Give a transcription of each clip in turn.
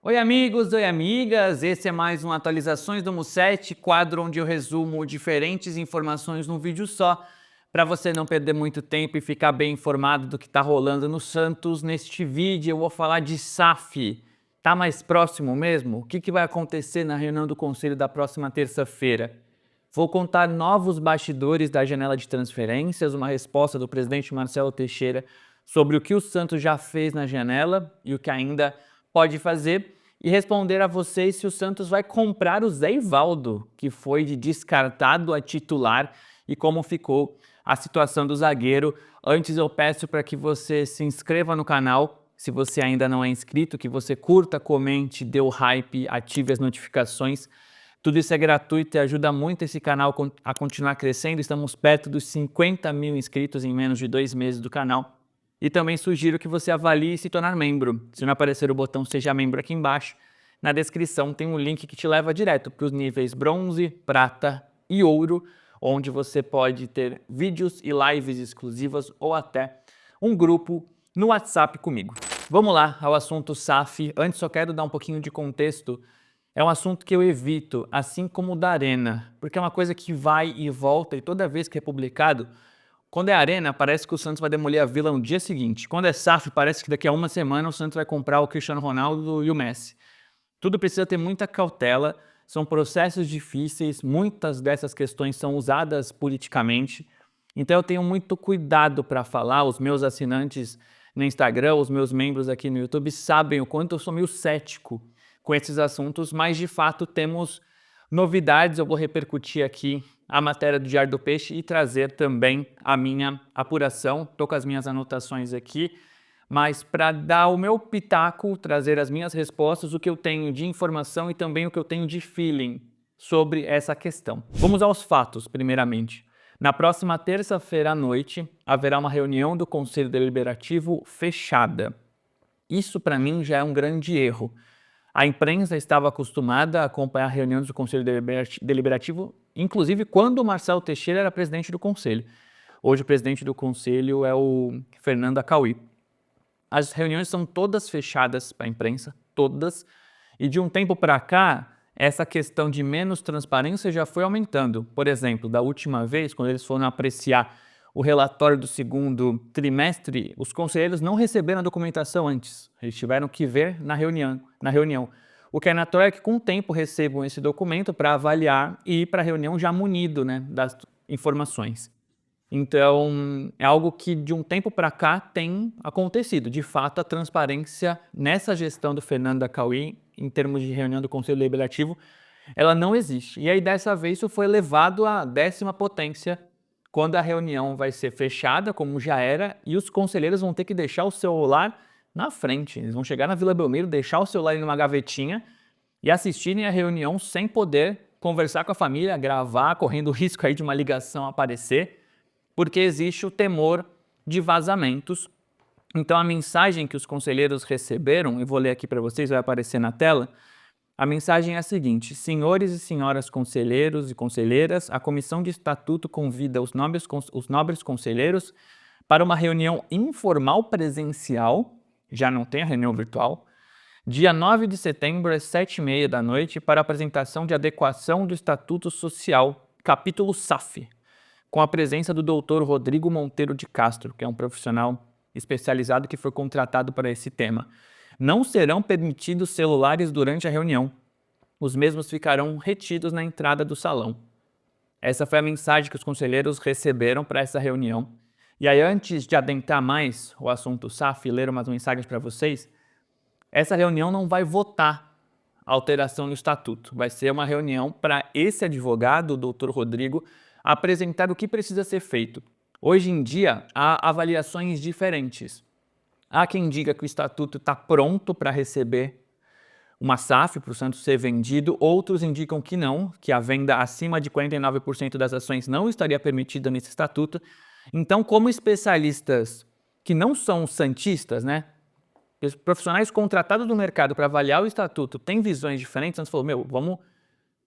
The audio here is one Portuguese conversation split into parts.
Oi amigos, oi amigas, esse é mais um Atualizações do Musset, quadro onde eu resumo diferentes informações num vídeo só, para você não perder muito tempo e ficar bem informado do que está rolando no Santos. Neste vídeo eu vou falar de SAF. Tá mais próximo mesmo? O que vai acontecer na reunião do Conselho da próxima terça-feira? Vou contar novos bastidores da janela de transferências, uma resposta do presidente Marcelo Teixeira sobre o que o Santos já fez na janela e o que ainda pode fazer, e responder a vocês se o Santos vai comprar o Zé Ivaldo, que foi de descartado a titular, e como ficou a situação do zagueiro. Antes eu peço para que você se inscreva no canal, se você ainda não é inscrito, que você curta, comente, dê o hype, ative as notificações. Tudo isso é gratuito e ajuda muito esse canal a continuar crescendo. Estamos perto dos 50 mil inscritos em menos de 2 meses do canal. E também sugiro que você avalie se tornar membro. Se não aparecer o botão Seja Membro aqui embaixo, na descrição tem um link que te leva direto para os níveis bronze, prata e ouro, onde você pode ter vídeos e lives exclusivas ou até um grupo no WhatsApp comigo. Vamos lá ao assunto SAF. Antes só quero dar um pouquinho de contexto. É um assunto que eu evito, assim como o da Arena, porque é uma coisa que vai e volta, e toda vez que é publicado, quando é Arena, parece que o Santos vai demolir a Vila no dia seguinte. Quando é SAF, parece que daqui a uma semana o Santos vai comprar o Cristiano Ronaldo e o Messi. Tudo precisa ter muita cautela, são processos difíceis, muitas dessas questões são usadas politicamente, então eu tenho muito cuidado para falar. Os meus assinantes no Instagram, os meus membros aqui no YouTube sabem o quanto eu sou meio cético com esses assuntos, mas de fato temos novidades. Eu vou repercutir aqui a matéria do Diário do Peixe e trazer também a minha apuração. Estou com as minhas anotações aqui, mas para dar o meu pitaco, trazer as minhas respostas, o que eu tenho de informação e também o que eu tenho de feeling sobre essa questão. Vamos aos fatos, primeiramente. Na próxima terça-feira à noite, haverá uma reunião do Conselho Deliberativo fechada. Isso, para mim, já é um grande erro. A imprensa estava acostumada a acompanhar reuniões do Conselho Deliberativo, inclusive quando o Marcelo Teixeira era presidente do Conselho. Hoje o presidente do Conselho é o Fernando Acauí. As reuniões são todas fechadas para a imprensa, todas, e de um tempo para cá, essa questão de menos transparência já foi aumentando. Por exemplo, da última vez, quando eles foram apreciar o relatório do segundo trimestre, os conselheiros não receberam a documentação antes. Eles tiveram que ver na reunião. O que é natural é que com o tempo recebam esse documento para avaliar e ir para a reunião já munido, né, das informações. Então, é algo que de um tempo para cá tem acontecido. De fato, a transparência nessa gestão do Fernando Acauí, em termos de reunião do Conselho Deliberativo, ela não existe. E aí, dessa vez, isso foi levado à 10ª potência, quando a reunião vai ser fechada, como já era, e os conselheiros vão ter que deixar o celular na frente. Eles vão chegar na Vila Belmiro, deixar o celular em uma gavetinha e assistirem a reunião sem poder conversar com a família, gravar, correndo o risco aí de uma ligação aparecer, porque existe o temor de vazamentos. Então a mensagem que os conselheiros receberam, eu vou ler aqui para vocês, vai aparecer na tela. A mensagem é a seguinte: senhores e senhoras conselheiros e conselheiras, a Comissão de Estatuto convida os nobres conselheiros para uma reunião informal presencial, já não tem a reunião virtual, dia 9 de setembro às 7h30 da noite, para apresentação de adequação do Estatuto Social, capítulo SAF, com a presença do Dr. Rodrigo Monteiro de Castro, que é um profissional especializado que foi contratado para esse tema. Não serão permitidos celulares durante a reunião. Os mesmos ficarão retidos na entrada do salão. Essa foi a mensagem que os conselheiros receberam para essa reunião. E aí, antes de adentrar mais o assunto SAF e ler umas mensagens para vocês, essa reunião não vai votar a alteração no estatuto. Vai ser uma reunião para esse advogado, o Dr. Rodrigo, apresentar o que precisa ser feito. Hoje em dia, há avaliações diferentes. Há quem diga que o estatuto está pronto para receber uma SAF, para o Santos ser vendido. Outros indicam que não, que a venda acima de 49% das ações não estaria permitida nesse estatuto. Então, como especialistas que não são santistas, né, os profissionais contratados do mercado para avaliar o estatuto têm visões diferentes, a gente falou, vamos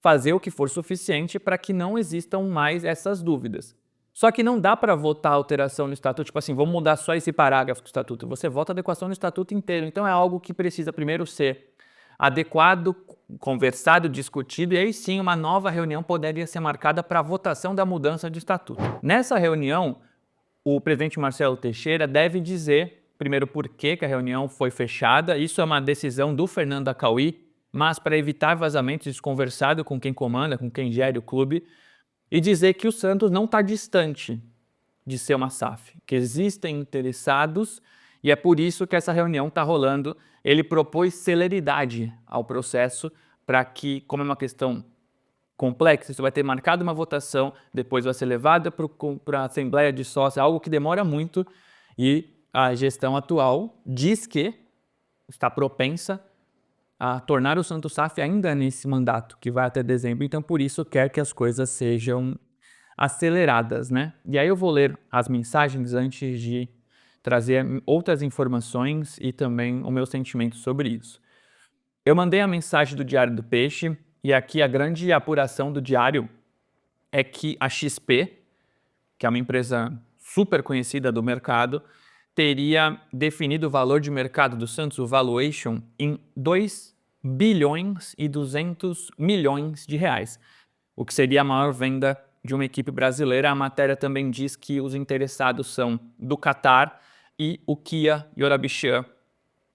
fazer o que for suficiente para que não existam mais essas dúvidas. Só que não dá para votar a alteração no estatuto, tipo assim, vamos mudar só esse parágrafo do estatuto. Você vota a adequação no estatuto inteiro. Então é algo que precisa primeiro ser adequado, conversado, discutido, e aí sim uma nova reunião poderia ser marcada para a votação da mudança de estatuto. Nessa reunião, o presidente Marcelo Teixeira deve dizer, primeiro, por que a reunião foi fechada. Isso é uma decisão do Fernando Acauí, mas para evitar vazamentos, isso conversado com quem comanda, com quem gere o clube, e dizer que o Santos não está distante de ser uma SAF, que existem interessados e é por isso que essa reunião está rolando. Ele propôs celeridade ao processo para que, como é uma questão complexa, isso vai ter marcado uma votação, depois vai ser levada para a Assembleia de Sócios, algo que demora muito, e a gestão atual diz que está propensa a tornar o Santos SAF ainda nesse mandato, que vai até dezembro, então por isso quer que as coisas sejam aceleradas, né? E aí eu vou ler as mensagens antes de trazer outras informações e também o meu sentimento sobre isso. Eu mandei a mensagem do Diário do Peixe e aqui a grande apuração do Diário é que a XP, que é uma empresa super conhecida do mercado, teria definido o valor de mercado do Santos, o valuation, em 2 bilhões e 200 milhões de reais, o que seria a maior venda de uma equipe brasileira. A matéria também diz que os interessados são do Catar e o Kia Yorabichan,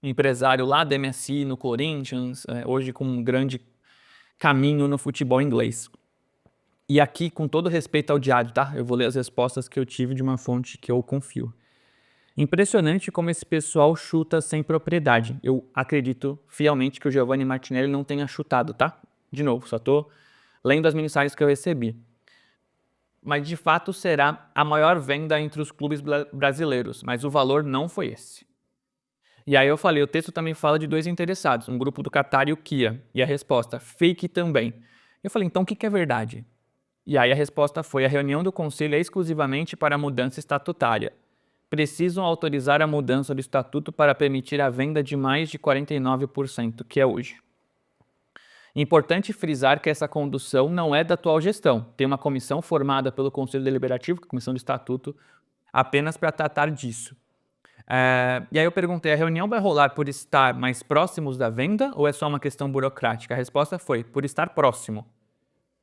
empresário lá da MSI, no Corinthians, hoje com um grande caminho no futebol inglês. E aqui, com todo respeito ao Diário, tá? Eu vou ler as respostas que eu tive de uma fonte que eu confio. Impressionante como esse pessoal chuta sem propriedade. Eu acredito fielmente que o Giovanni Martinelli não tenha chutado, tá? De novo, só tô lendo as mensagens que eu recebi. Mas de fato será a maior venda entre os clubes brasileiros, mas o valor não foi esse. E aí eu falei, o texto também fala de 2 interessados, um grupo do Qatar e o Kia. E a resposta, fake também. Eu falei, então o que é verdade? E aí a resposta foi, a reunião do conselho é exclusivamente para a mudança estatutária. Precisam autorizar a mudança do estatuto para permitir a venda de mais de 49%, que é hoje. Importante frisar que essa condução não é da atual gestão. Tem uma comissão formada pelo Conselho Deliberativo, que é a Comissão do Estatuto, apenas para tratar disso. E aí eu perguntei, a reunião vai rolar por estar mais próximos da venda ou é só uma questão burocrática? A resposta foi, por estar próximo.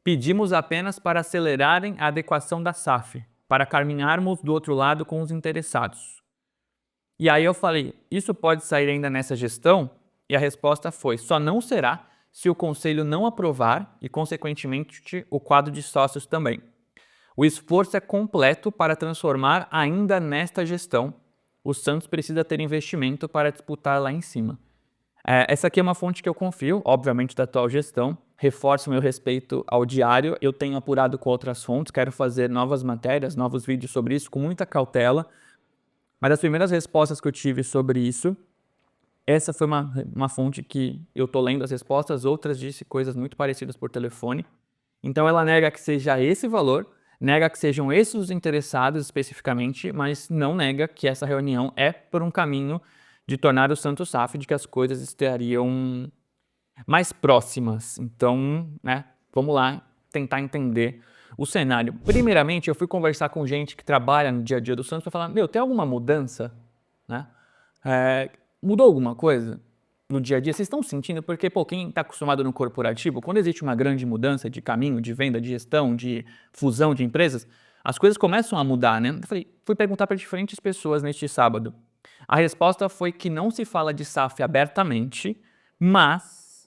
Pedimos apenas para acelerarem a adequação da SAF, para caminharmos do outro lado com os interessados. E aí eu falei, isso pode sair ainda nessa gestão? E a resposta foi, só não será se o Conselho não aprovar e, consequentemente, o quadro de sócios também. O esforço é completo para transformar ainda nesta gestão. O Santos precisa ter investimento para disputar lá em cima. Essa aqui é uma fonte que eu confio, obviamente da atual gestão. Reforço meu respeito ao Diário. Eu tenho apurado com outras fontes, quero fazer novas matérias, novos vídeos sobre isso com muita cautela. Mas as primeiras respostas que eu tive sobre isso, essa foi uma fonte que eu estou lendo as respostas, outras disse coisas muito parecidas por telefone. Então ela nega que seja esse valor, nega que sejam esses os interessados especificamente, mas não nega que essa reunião é por um caminho de tornar o Santos SAF, de que as coisas estariam mais próximas. Então, vamos lá tentar entender o cenário. Primeiramente, eu fui conversar com gente que trabalha no dia a dia do Santos para falar, tem alguma mudança? Mudou alguma coisa no dia a dia? Vocês estão sentindo? Porque, quem está acostumado no corporativo, quando existe uma grande mudança de caminho, de venda, de gestão, de fusão de empresas, as coisas começam a mudar, né? Fui perguntar para diferentes pessoas neste sábado. A resposta foi que não se fala de SAF abertamente, mas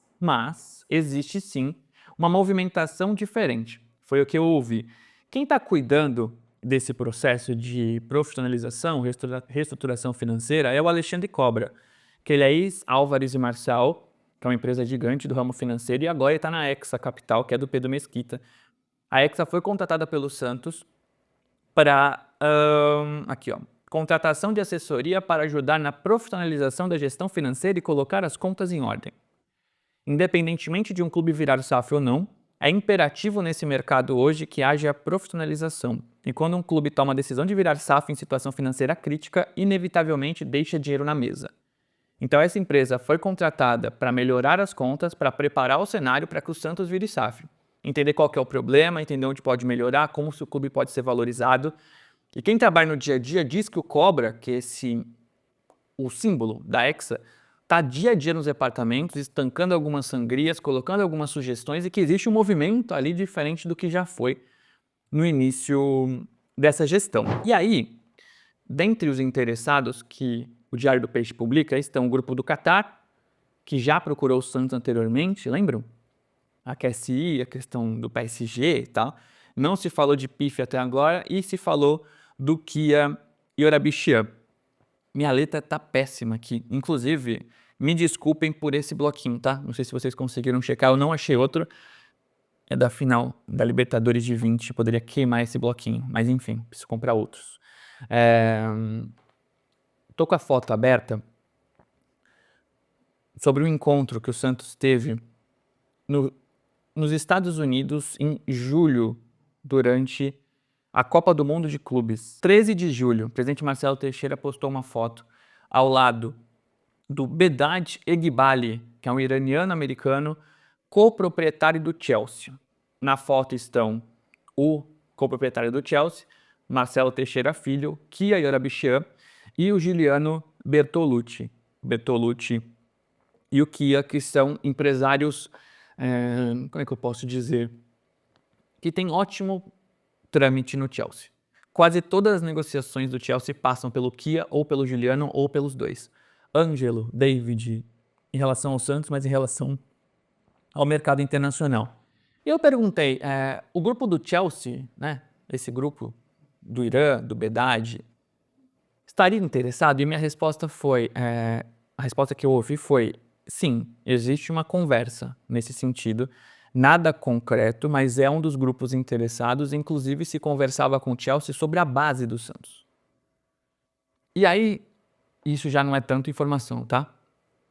existe sim uma movimentação diferente. Foi o que eu ouvi. Quem está cuidando desse processo de profissionalização, reestruturação financeira, é o Alexandre Cobra, que ele é ex-Álvares e Marçal, que é uma empresa gigante do ramo financeiro, e agora ele está na Hexa Capital, que é do Pedro Mesquita. A Hexa foi contratada pelo Santos para, contratação de assessoria para ajudar na profissionalização da gestão financeira e colocar as contas em ordem. Independentemente de um clube virar SAF ou não, é imperativo nesse mercado hoje que haja profissionalização. E quando um clube toma a decisão de virar SAF em situação financeira crítica, inevitavelmente deixa dinheiro na mesa. Então essa empresa foi contratada para melhorar as contas, para preparar o cenário para que o Santos vire SAF. Entender qual que é o problema, entender onde pode melhorar, como o clube pode ser valorizado. E quem trabalha no dia a dia diz que o Cobra, que é o símbolo da Hexa, está dia a dia nos departamentos, estancando algumas sangrias, colocando algumas sugestões e que existe um movimento ali diferente do que já foi no início dessa gestão. E aí, dentre os interessados que o Diário do Peixe publica, estão o grupo do Catar, que já procurou o Santos anteriormente, lembram? A QSI, a questão do PSG e tal. Não se falou de PIF até agora e se falou do Kia Yorabishian. Minha letra tá péssima aqui. Inclusive, me desculpem por esse bloquinho, tá? Não sei se vocês conseguiram checar, eu não achei outro. É da final da Libertadores de 20, poderia queimar esse bloquinho. Mas enfim, preciso comprar outros. Tô com a foto aberta sobre o encontro que o Santos teve nos Estados Unidos em julho, durante a Copa do Mundo de Clubes. 13 de julho, o presidente Marcelo Teixeira postou uma foto ao lado do Behdad Eghbali, que é um iraniano-americano, coproprietário do Chelsea. Na foto estão o coproprietário do Chelsea, Marcelo Teixeira Filho, Kia Yorabishian e o Giuliano Bertolucci. Bertolucci e o Kia, que são empresários, como é que eu posso dizer, que têm ótimo trâmite no Chelsea. Quase todas as negociações do Chelsea passam pelo Kia ou pelo Giuliano ou pelos dois. Ângelo, David, em relação ao Santos, mas em relação ao mercado internacional. E eu perguntei, o grupo do Chelsea, né, esse grupo do Irã, do Behdad, estaria interessado? E minha resposta foi, a resposta que eu ouvi foi, sim, existe uma conversa nesse sentido, nada concreto, mas é um dos grupos interessados, inclusive se conversava com o Chelsea sobre a base do Santos. E aí, isso já não é tanto informação, tá?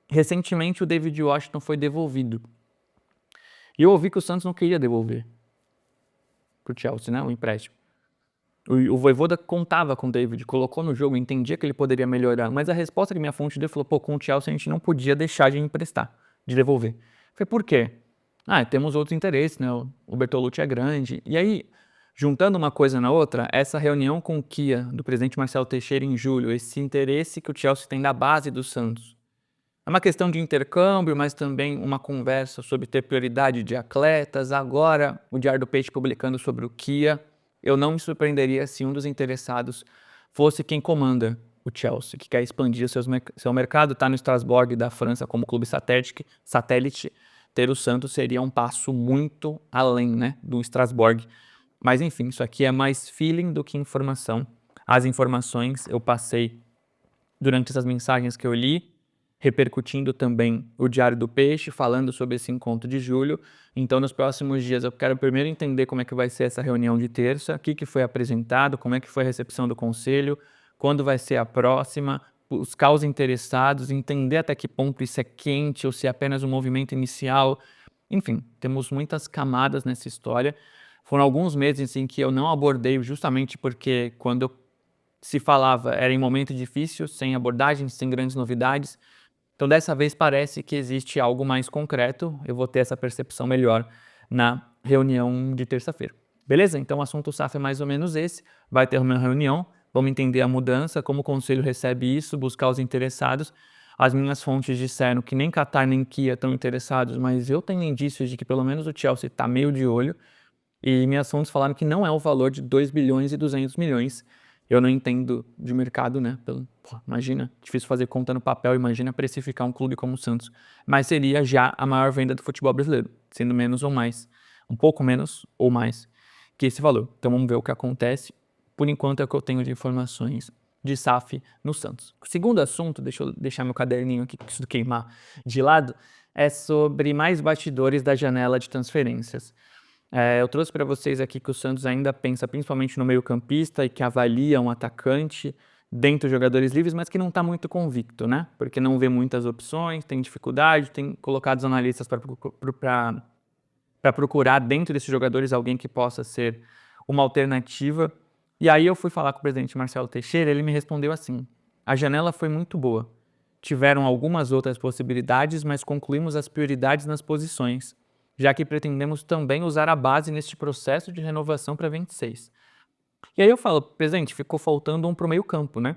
Recentemente o David Washington foi devolvido. E eu ouvi que o Santos não queria devolver pro Chelsea, né, o empréstimo. O Vojvoda contava com o David, colocou no jogo, entendia que ele poderia melhorar, mas a resposta que minha fonte deu falou, pô, com o Chelsea a gente não podia deixar de emprestar, de devolver. Eu falei, por quê? Temos outros interesses, né, o Bertolucci é grande. E aí, juntando uma coisa na outra, essa reunião com o Kia, do presidente Marcelo Teixeira em julho, esse interesse que o Chelsea tem da base do Santos, é uma questão de intercâmbio, mas também uma conversa sobre ter prioridade de atletas. Agora, o Diário do Peixe publicando sobre o Kia. Eu não me surpreenderia se um dos interessados fosse quem comanda o Chelsea, que quer expandir seu mercado, está no Strasbourg da França como clube satélite. Ter o Santos seria um passo muito além, né, do Strasbourg. Mas enfim, isso aqui é mais feeling do que informação. As informações eu passei durante essas mensagens que eu li, repercutindo também o Diário do Peixe, falando sobre esse encontro de julho. Então, nos próximos dias, eu quero primeiro entender como é que vai ser essa reunião de terça, o que foi apresentado, como é que foi a recepção do conselho, quando vai ser a próxima, buscar os interessados, entender até que ponto isso é quente ou se é apenas um movimento inicial. Enfim, temos muitas camadas nessa história. Foram alguns meses em que eu não abordei justamente porque quando se falava era em momento difícil, sem abordagens, sem grandes novidades. Então, dessa vez, parece que existe algo mais concreto. Eu vou ter essa percepção melhor na reunião de terça-feira. Beleza? Então, o assunto SAF é mais ou menos esse. Vai ter uma reunião, vamos entender a mudança, como o conselho recebe isso, buscar os interessados. As minhas fontes disseram que nem Qatar nem Kia estão interessados, mas eu tenho indícios de que pelo menos o Chelsea está meio de olho. E minhas fontes falaram que não é o valor de 2 bilhões e 200 milhões. Eu não entendo de mercado, né? Imagina, difícil fazer conta no papel, imagina precificar um clube como o Santos. Mas seria já a maior venda do futebol brasileiro, sendo menos ou mais, um pouco menos ou mais que esse valor. Então vamos ver o que acontece. Por enquanto é o que eu tenho de informações de SAF no Santos. O segundo assunto, deixa eu deixar meu caderninho aqui, preciso queimar de lado, é sobre mais bastidores da janela de transferências. Eu trouxe para vocês aqui que o Santos ainda pensa principalmente no meio-campista e que avalia um atacante dentre os jogadores livres, mas que não está muito convicto, né? Porque não vê muitas opções, tem dificuldade, tem colocado os analistas para procurar dentro desses jogadores alguém que possa ser uma alternativa. E aí eu fui falar com o presidente Marcelo Teixeira, ele me respondeu assim: a janela foi muito boa. Tiveram algumas outras possibilidades, mas concluímos as prioridades nas posições, já que pretendemos também usar a base neste processo de renovação para 26. E aí eu falo, presidente, ficou faltando um para o meio campo, né?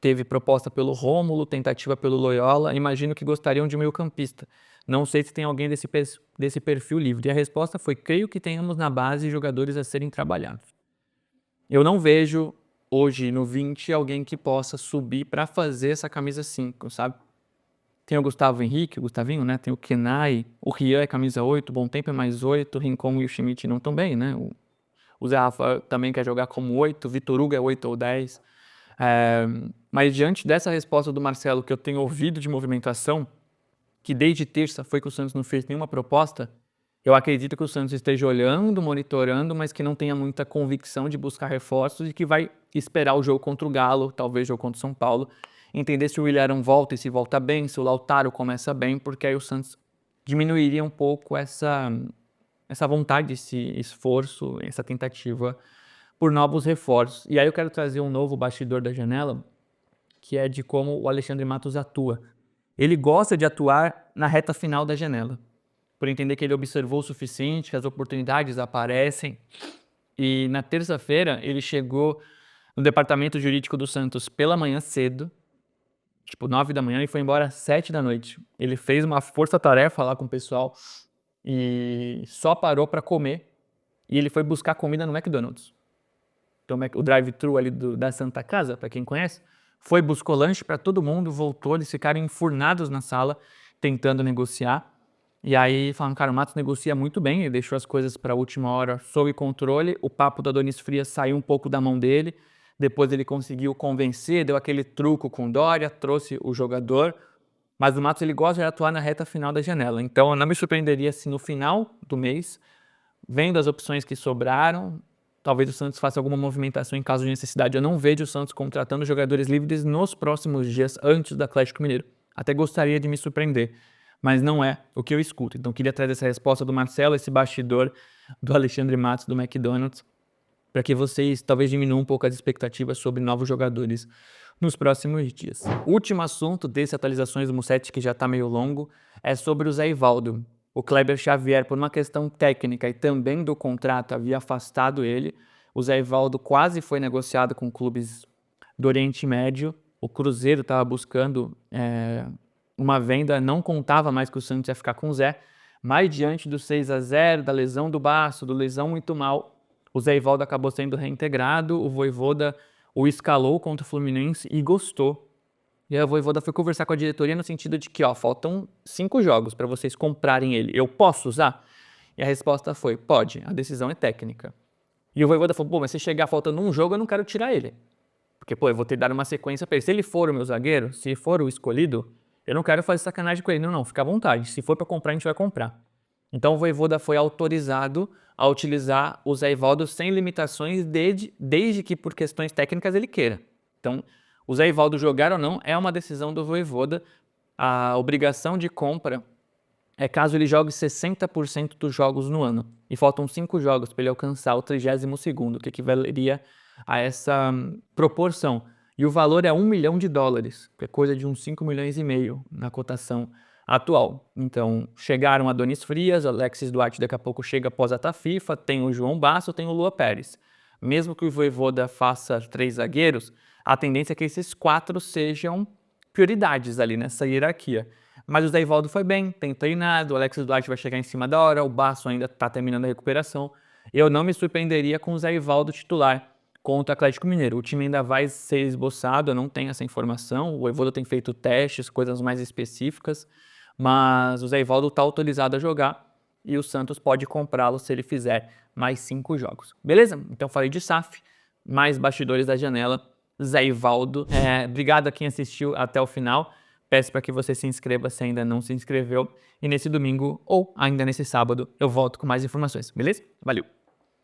teve proposta pelo Rômulo, tentativa pelo Loyola, imagino que gostariam de um meio-campista. Não sei se tem alguém desse perfil livre. E a resposta foi, creio que tenhamos na base jogadores a serem trabalhados. Eu não vejo hoje no 20 alguém que possa subir para fazer essa camisa 5, sabe? Tem o Gustavo Henrique, o Gustavinho, né? Tem o Kenai, o Rian é camisa 8, o Bom Tempo é mais 8, o Rincon e o Schmidt não estão bem, né? O Zé Rafa também quer jogar como 8, o Vitor Hugo é 8 ou 10. Mas diante dessa resposta do Marcelo que eu tenho ouvido de movimentação, que desde terça foi que o Santos não fez nenhuma proposta, eu acredito que o Santos esteja olhando, monitorando, mas que não tenha muita convicção de buscar reforços e que vai esperar o jogo contra o Galo, talvez o jogo contra o São Paulo, entender se o Willian volta e se volta bem, se o Lautaro começa bem, porque aí o Santos diminuiria um pouco essa vontade, esse esforço, essa tentativa por novos reforços. E aí eu quero trazer um novo bastidor da janela, que é de como o Alexandre Matos atua. Ele gosta de atuar na reta final da janela, por entender que ele observou o suficiente, que as oportunidades aparecem. E na terça-feira ele chegou no departamento jurídico do Santos pela manhã cedo, tipo 9 da manhã, e foi embora às 7 da noite. Ele fez uma força-tarefa lá com o pessoal e só parou para comer. E ele foi buscar comida no McDonald's. Então o drive-thru ali da Santa Casa, para quem conhece, foi, buscou lanche para todo mundo, voltou, eles ficaram enfurnados na sala, tentando negociar. E aí falaram, cara, o Matos negocia muito bem, ele deixou as coisas para a última hora sob controle, o papo do Adonis Frias saiu um pouco da mão dele, depois ele conseguiu convencer, deu aquele truco com o Dória, trouxe o jogador, mas o Matos ele gosta de atuar na reta final da janela. Então eu não me surpreenderia se no final do mês, vendo as opções que sobraram, talvez o Santos faça alguma movimentação em caso de necessidade. Eu não vejo o Santos contratando jogadores livres nos próximos dias antes do Atlético Mineiro. Até gostaria de me surpreender, mas não é o que eu escuto. Então queria trazer essa resposta do Marcelo, esse bastidor do Alexandre Matos do McDonald's, para que vocês talvez diminuam um pouco as expectativas sobre novos jogadores nos próximos dias. O último assunto desse Atualizações do Musset, que já está meio longo, é sobre o Zé Ivaldo. O Kleber Xavier, por uma questão técnica e também do contrato, havia afastado ele. O Zé Ivaldo quase foi negociado com clubes do Oriente Médio. O Cruzeiro estava buscando uma venda, não contava mais que o Santos ia ficar com o Zé. Mas diante do 6-0, da lesão do Baço, do lesão muito mal, o Zé Ivaldo acabou sendo reintegrado. O Vojvoda o escalou contra o Fluminense e gostou. E a Vojvoda foi conversar com a diretoria no sentido de que, faltam 5 jogos para vocês comprarem ele. Eu posso usar? E a resposta foi, pode. A decisão é técnica. E o Vojvoda falou, mas se chegar faltando um jogo, eu não quero tirar ele. Porque, eu vou ter que dar uma sequência para ele. Se ele for o meu zagueiro, se for o escolhido, eu não quero fazer sacanagem com ele. Não, fica à vontade. Se for para comprar, a gente vai comprar. Então o Vojvoda foi autorizado a utilizar o Zé Ivaldo sem limitações desde que por questões técnicas ele queira. Então, o Zé Ivaldo jogar ou não é uma decisão do Vojvoda. A obrigação de compra é caso ele jogue 60% dos jogos no ano. E faltam 5 jogos para ele alcançar o 32º, que equivaleria a essa proporção. E o valor é $1 milhão, que é coisa de uns 5,5 milhões na cotação atual. Então, chegaram Adonis Frias, Alexis Duarte daqui a pouco chega após a data FIFA, tem o João Basso, tem o Lua Pérez. Mesmo que o Vojvoda faça 3 zagueiros, a tendência é que esses 4 sejam prioridades ali nessa hierarquia. Mas o Zé Ivaldo foi bem, tem treinado, o Alexis Duarte vai chegar em cima da hora, o Basso ainda está terminando a recuperação. Eu não me surpreenderia com o Zé Ivaldo titular contra o Atlético Mineiro. O time ainda vai ser esboçado, eu não tenho essa informação. O Vojvoda tem feito testes, coisas mais específicas, mas o Zé Ivaldo está autorizado a jogar e o Santos pode comprá-lo se ele fizer mais 5 jogos. Beleza? Então falei de SAF, mais bastidores da janela, Zé Ivaldo. Obrigado a quem assistiu até o final. Peço para que você se inscreva se ainda não se inscreveu. E nesse domingo, ou ainda nesse sábado, eu volto com mais informações. Beleza? Valeu!